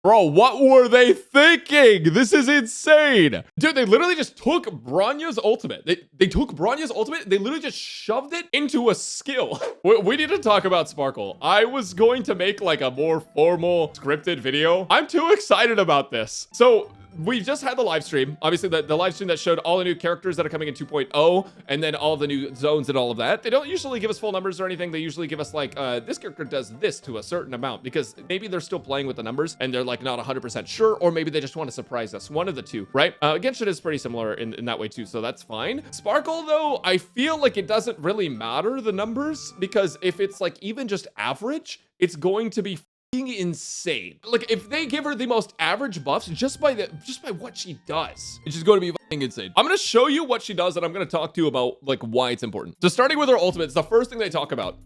Bro, what were they thinking? This is insane. Dude, they literally just took Bronya's ultimate. They took Bronya's ultimate. They literally just shoved it into a skill. We need to talk about Sparkle. I was going to make like a more formal scripted video. I'm too excited about this. So we just had the live stream. Obviously, the live stream that showed all the new characters that are coming in 2.0 and then all the new zones and all of that. They don't usually give us full numbers or anything. They usually give us like, this character does this to a certain amount because maybe they're still playing with the numbers and they're like not 100% sure, or maybe they just want to surprise us. One of the two, right? Genshin is pretty similar in that way too, so that's fine. Sparkle though, I feel like it doesn't really matter the numbers because if it's like even just average, it's going to be insane. Like if they give her the most average buffs just by what she does, it's just going to be fucking insane. I'm going to show you what she does and I'm going to talk to you about like why it's important. So starting with her ultimate, it's the first thing they talk about.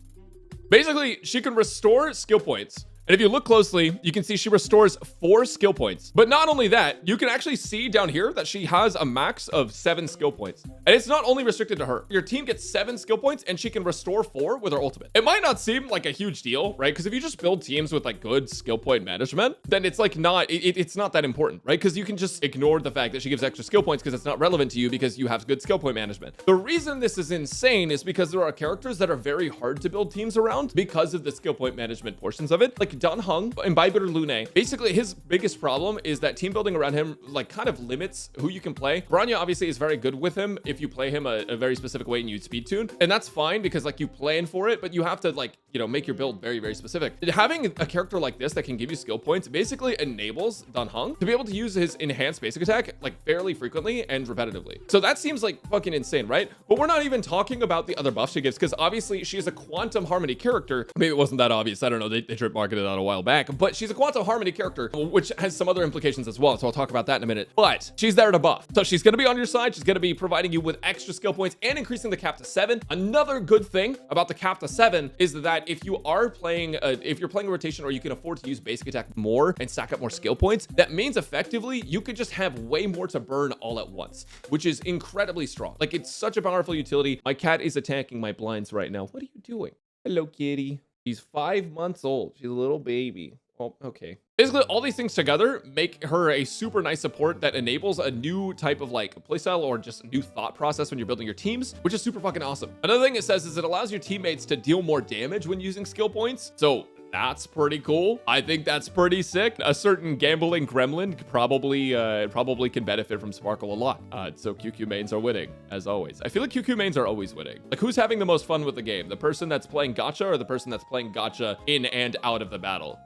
Basically, she can restore skill points. And if you look closely, you can see she restores 4 skill points. But not only that, you can actually see down here that she has a max of 7 skill points. And it's not only restricted to her. Your team gets 7 skill points and she can restore 4 with her ultimate. It might not seem like a huge deal, right? Because if you just build teams with like good skill point management, then it's like it's not that important, right? Because you can just ignore the fact that she gives extra skill points because it's not relevant to you because you have good skill point management. The reason this is insane is because there are characters that are very hard to build teams around because of the skill point management portions of it. Like Dan Heng, Imbiber Lune. Basically, his biggest problem is that team building around him like kind of limits who you can play. Bronya obviously is very good with him if you play him a very specific way and you speed tune. And that's fine because like you plan for it, but you have to like, you know, make your build very, very specific. Having a character like this that can give you skill points basically enables Dan Heng to be able to use his enhanced basic attack like fairly frequently and repetitively. So that seems like fucking insane, right? But we're not even talking about the other buffs she gives because obviously she is a Quantum Harmony character. Maybe it wasn't that obvious. I don't know. They drip marketed that a while back, but she's a Quantum Harmony character, which has some other implications as well. So I'll talk about that in a minute, but she's there to buff. So she's going to be on your side. She's going to be providing you with extra skill points and increasing the cap to 7. Another good thing about the cap to 7 is that if you are playing, if you're playing a rotation or you can afford to use basic attack more and stack up more skill points, that means effectively you could just have way more to burn all at once, which is incredibly strong. Like it's such a powerful utility. My cat is attacking my blinds right now. What are you doing? Hello, kitty. She's 5 months old. She's a little baby. Oh, okay. Basically, all these things together make her a super nice support that enables a new type of like playstyle or just a new thought process when you're building your teams, which is super fucking awesome. Another thing it says is it allows your teammates to deal more damage when using skill points. So that's pretty cool. I think that's pretty sick. A certain gambling gremlin probably can benefit from Sparkle a lot. So QQ mains are winning, as always. I feel like QQ mains are always winning. Like, who's having the most fun with the game? The person that's playing gacha or the person that's playing gacha in and out of the battle?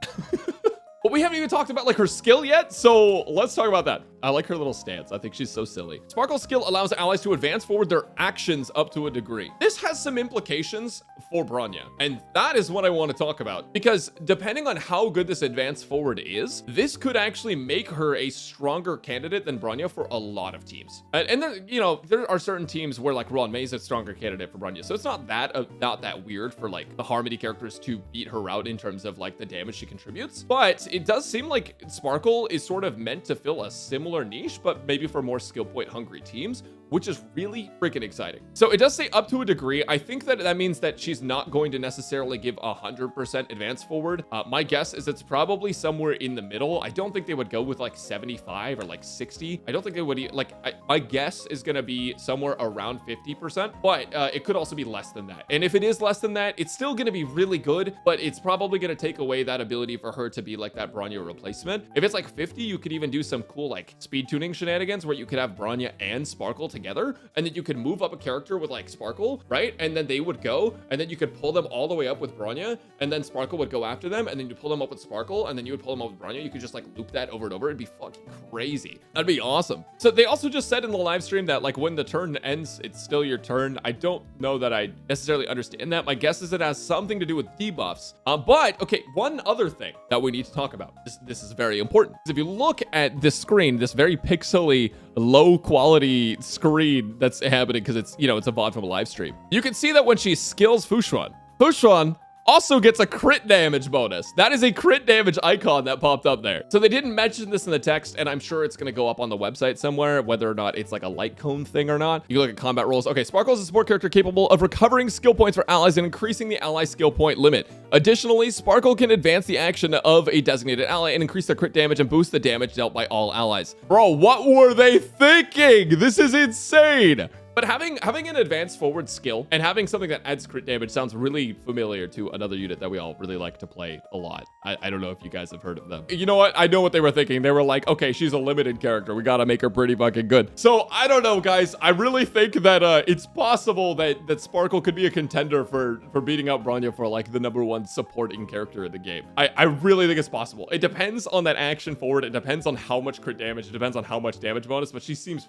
But we haven't even talked about like her skill yet, so let's talk about that. I like her little stance. I think she's so silly. Sparkle's skill allows allies to advance forward their actions up to a degree. This has some implications for Bronya, and that is what I want to talk about, because depending on how good this advance forward is, this could actually make her a stronger candidate than Bronya for a lot of teams. And then, you know, there are certain teams where like Ruan Mei is a stronger candidate for Bronya, so it's not that weird for like the Harmony characters to beat her out in terms of like the damage she contributes. But it does seem like Sparkle is sort of meant to fill a similar niche, but maybe for more skill point hungry teams, which is really freaking exciting. So it does say up to a degree. I think that means that she's not going to necessarily give 100% advance forward. My guess is it's probably somewhere in the middle. I don't think they would go with like 75 or like 60. I don't think they would my guess is going to be somewhere around 50%, but it could also be less than that. And if it is less than that, it's still going to be really good, but it's probably going to take away that ability for her to be like that Bronya replacement. If it's like 50, you could even do some cool like speed tuning shenanigans where you could have Bronya and Sparkle together, and then you could move up a character with like Sparkle, right? And then they would go, and then you could pull them all the way up with Bronya, and then Sparkle would go after them, and then you pull them up with Sparkle, and then you would pull them up with Bronya. You could just like loop that over and over. It'd be fucking crazy. That'd be awesome. So they also just said in the live stream that like when the turn ends, it's still your turn. I don't know that I necessarily understand that. My guess is it has something to do with debuffs. But okay, one other thing that we need to talk about. This is very important. If you look at this screen, this very pixely, low quality screen that's happening because it's, you know, it's a VOD from a live stream. You can see that when she skills Fushuan also gets a crit damage bonus. That is a crit damage icon that popped up there. So they didn't mention this in the text, and I'm sure it's going to go up on the website somewhere, whether or not it's like a light cone thing or not. You look at combat rolls. Okay, Sparkle is a support character capable of recovering skill points for allies and increasing the ally skill point limit. Additionally, Sparkle can advance the action of a designated ally and increase their crit damage and boost the damage dealt by all allies. Bro, what were they thinking? This is insane. But having an advanced forward skill and having something that adds crit damage sounds really familiar to another unit that we all really like to play a lot. I don't know if you guys have heard of them. You know what? I know what they were thinking. They were like, okay, she's a limited character. We gotta make her pretty fucking good. So I don't know, guys. I really think that it's possible that Sparkle could be a contender for beating out Bronya for like the #1 supporting character in the game. I really think it's possible. It depends on that action forward. It depends on how much crit damage. It depends on how much damage bonus, but she seems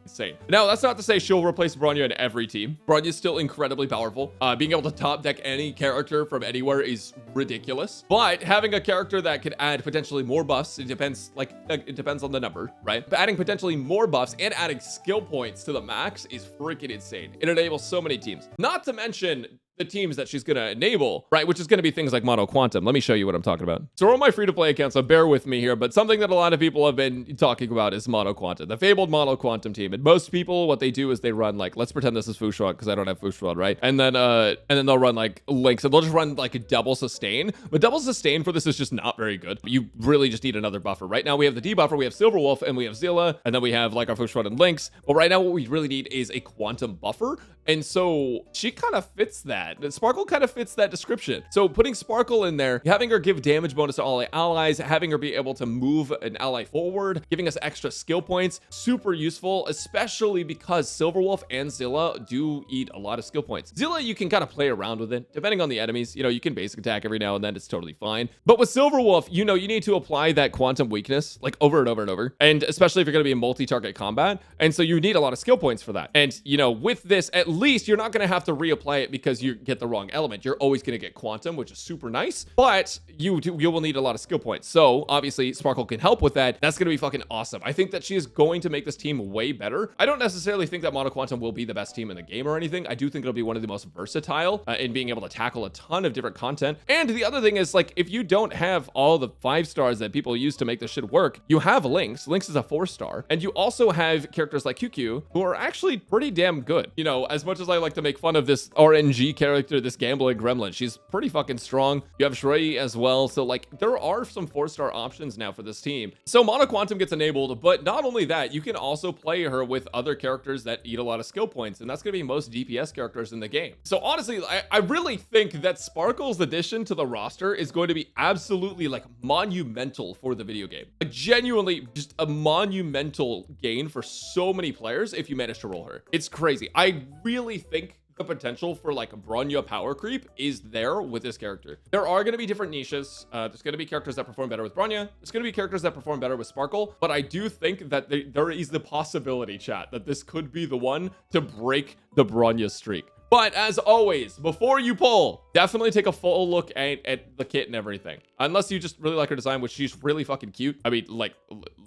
insane. Now, that's not to say she'll replace Bronya in every team. Bronya's still incredibly powerful. Being able to top deck any character from anywhere is ridiculous. But having a character that could add potentially more buffs, it depends on the number, right? But adding potentially more buffs and adding skill points to the max is freaking insane. It enables so many teams. Not to mention the teams that she's going to enable, right? Which is going to be things like Mono Quantum. Let me show you what I'm talking about. So we're on my free-to-play account, so bear with me here, but something that a lot of people have been talking about is Mono Quantum, the fabled Mono Quantum team. And most people, what they do is they run like, let's pretend this is Fushuan because I don't have Fushuan, right? And then they'll run like Lynx, and they'll just run like a double sustain. But double sustain for this is just not very good. You really just need another buffer. Right now we have the debuffer, we have Silverwolf, and we have Zilla, and then we have like our Fushuan and Lynx. But right now what we really need is a quantum buffer. And so she kind of fits that. Sparkle kind of fits that description. So putting Sparkle in there, having her give damage bonus to all allies, having her be able to move an ally forward, giving us extra skill points, super useful, especially because Silverwolf and Zilla do eat a lot of skill points. Zilla, you can kind of play around with it. Depending on the enemies, you know, you can basic attack every now and then. It's totally fine. But with Silverwolf, you know, you need to apply that quantum weakness like over and over and over. And especially if you're going to be in multi-target combat. And so you need a lot of skill points for that. And, you know, with this, at least you're not going to have to reapply it because you get the wrong element. You're always going to get quantum, which is super nice, but you will need a lot of skill points. So obviously Sparkle can help with that. That's going to be fucking awesome. I think that she is going to make this team way better. I don't necessarily think that Mono Quantum will be the best team in the game or anything. I do think it'll be one of the most versatile in being able to tackle a ton of different content. And the other thing is, like, if you don't have all the 5 stars that people use to make this shit work, you have Lynx. Lynx is a 4-star. And you also have characters like QQ who are actually pretty damn good. You know, as much as I like to make fun of this RNG character, this gambling gremlin, she's pretty fucking strong. You have Shrey as well. So like there are some 4-star options now for this team. So Mono Quantum gets enabled, but not only that, you can also play her with other characters that eat a lot of skill points. And that's going to be most DPS characters in the game. So honestly, I really think that Sparkle's addition to the roster is going to be absolutely like monumental for the video game. Like genuinely just a monumental gain for so many players if you manage to roll her. It's crazy. I really think the potential for like Bronya power creep is there with this character. There are going to be different niches. There's going to be characters that perform better with Bronya. There's going to be characters that perform better with Sparkle. But I do think that there is the possibility, chat, that this could be the one to break the Bronya streak. But as always, before you pull, definitely take a full look at the kit and everything. Unless you just really like her design, which she's really fucking cute. I mean, like,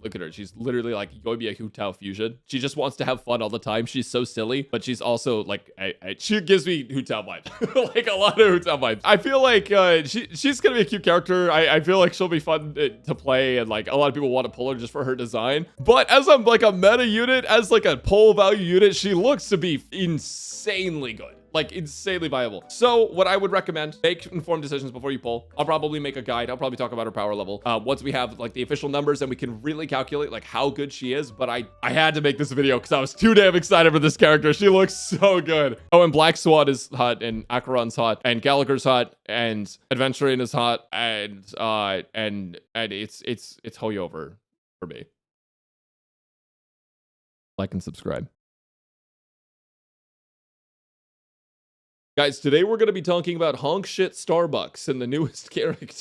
look at her. She's literally like Yoimiya Hu Tao fusion. She just wants to have fun all the time. She's so silly, but she's also like, she gives me Hu Tao vibes. Like a lot of Hu Tao vibes. I feel like she's gonna be a cute character. I feel like she'll be fun to play, and like a lot of people want to pull her just for her design. But as I'm like a meta unit, as like a pull value unit, she looks to be insanely good. Like insanely viable. So what I would recommend, make informed decisions before you pull. I'll probably make a guide. I'll probably talk about her power level once we have like the official numbers and we can really calculate like how good she is. But I had to make this video because I was too damn excited for this character. She looks so good. Oh, and Black Swan is hot, and Acheron's hot, and Gallagher's hot, and Adventuring is hot, and it's Hoyover for me. Like and subscribe. Guys, today we're going to be talking about honk shit Starbucks and the newest character.